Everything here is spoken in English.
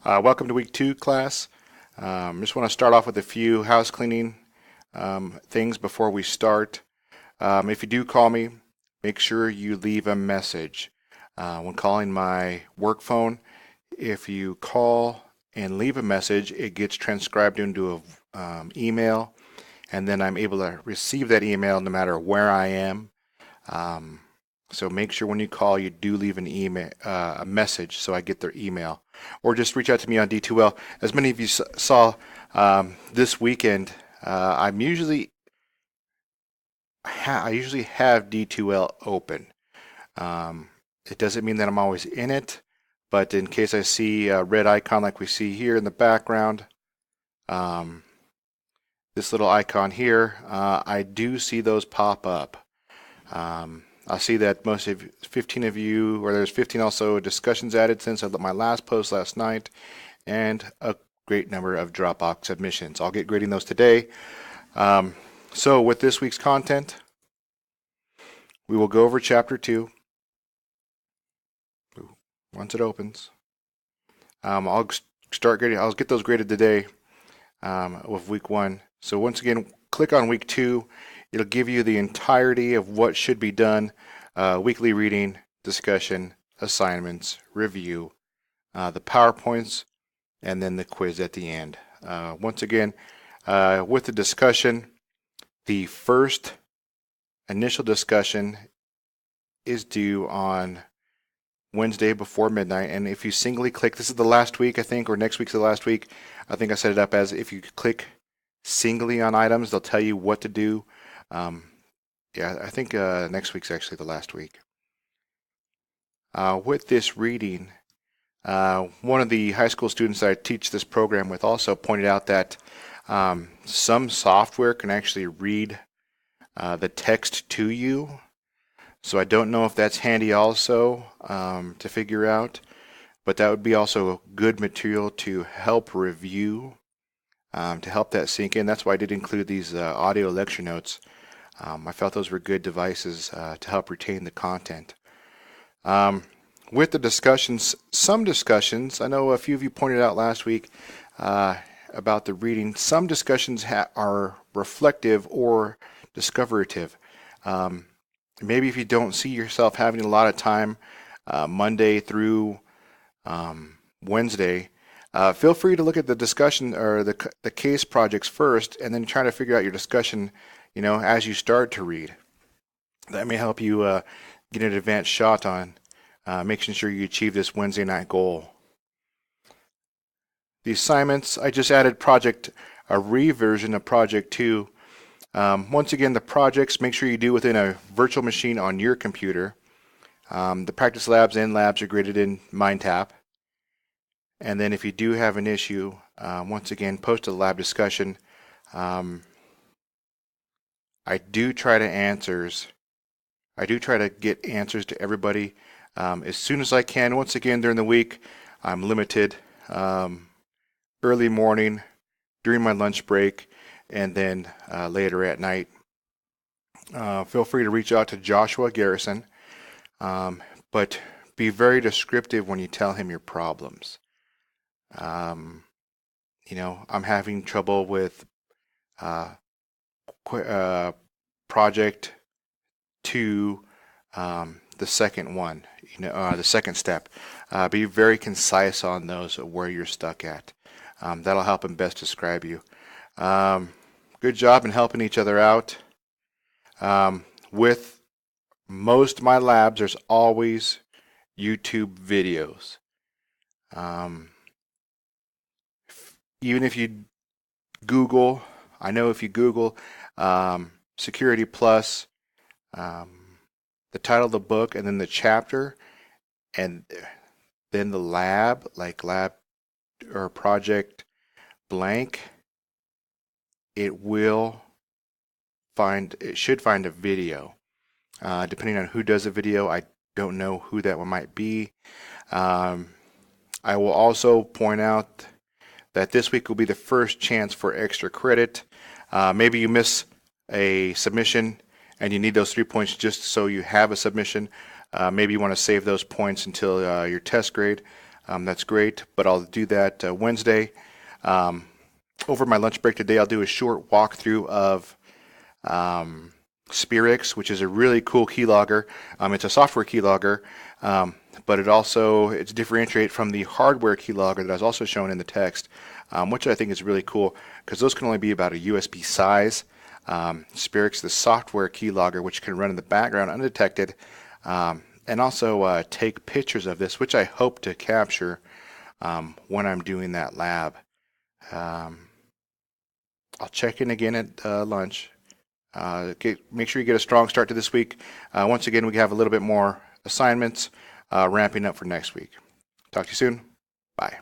Welcome to week 2 class. Just want to start off with a few house cleaning things before we start. If you do call me, make sure you leave a message. When calling my work phone, if you call and leave a message, it gets transcribed into an email, and then I'm able to receive that email no matter where I am. So make sure when you call, you do leave an email, a message, so I get their email, or just reach out to me on D2L. As many of you saw this weekend, I usually have D2L open. It doesn't mean that I'm always in it, but in case I see a red icon like we see here in the background, this little icon here, I do see those pop up. I see that most of 15 of you, or there's 15 also discussions added since my last post last night, and a great number of Dropbox submissions. I'll get grading those today. So with this week's content, we will go over chapter 2 once it opens. I'll start grading. I'll get those graded today with week 1. So once again, click on week 2. It'll give you the entirety of what should be done, weekly reading, discussion, assignments, review, the PowerPoints, and then the quiz at the end. Once again, with the discussion, the first initial discussion is due on Wednesday before midnight, and if you singly click, this is the last week, I think, or next week's the last week. I think I set it up as if you click singly on items, they'll tell you what to do. Yeah, I think next week's actually the last week. With this reading, one of the high school students that I teach this program with also pointed out that some software can actually read the text to you. So I don't know if that's handy also to figure out, but that would be also good material to help review, to help that sink in. That's why I did include these audio lecture notes. I felt those were good devices to help retain the content. With the discussions, some discussions, I know a few of you pointed out last week about the reading, some discussions are reflective or discoverative. Maybe if you don't see yourself having a lot of time Monday through Wednesday, feel free to look at the discussion or the case projects first, and then try to figure out your discussion, as you start to read. That may help you get an advanced shot on making sure you achieve this Wednesday night goal. The assignments, I just added a reversion of project 2. Once again, the projects, make sure you do within a virtual machine on your computer. The practice labs and labs are graded in MindTap. And then if you do have an issue, once again, post a lab discussion. I do try to get answers to everybody as soon as I can. Once again, during the week, I'm limited. Early morning, during my lunch break, and then later at night. Feel free to reach out to Joshua Garrison, but be very descriptive when you tell him your problems. I'm having trouble with project 2, the second one, the second step. Be very concise on those, where you're stuck at. That'll help him best describe you. Good job in helping each other out. With most of my labs, there's always YouTube videos. Even if you Google, I know if you Google Security Plus, the title of the book, and then the chapter, and then the lab, like lab or project blank, it should find a video. Depending on who does the video, I don't know who that one might be. I will also point out that this week will be the first chance for extra credit. Maybe you miss a submission and you need those 3 points just so you have a submission. Maybe you want to save those points until your test grade. That's great, but I'll do that Wednesday. Over my lunch break today, I'll do a short walkthrough of Spirix, which is a really cool keylogger. It's a software keylogger, but it's differentiated from the hardware keylogger that I was also shown in the text, which I think is really cool because those can only be about a USB size. Spirix, the software keylogger, which can run in the background undetected, and also take pictures of this, which I hope to capture when I'm doing that lab. I'll check in again at lunch. Make sure you get a strong start to this week. Once again, we have a little bit more assignments ramping up for next week. Talk to you soon. Bye.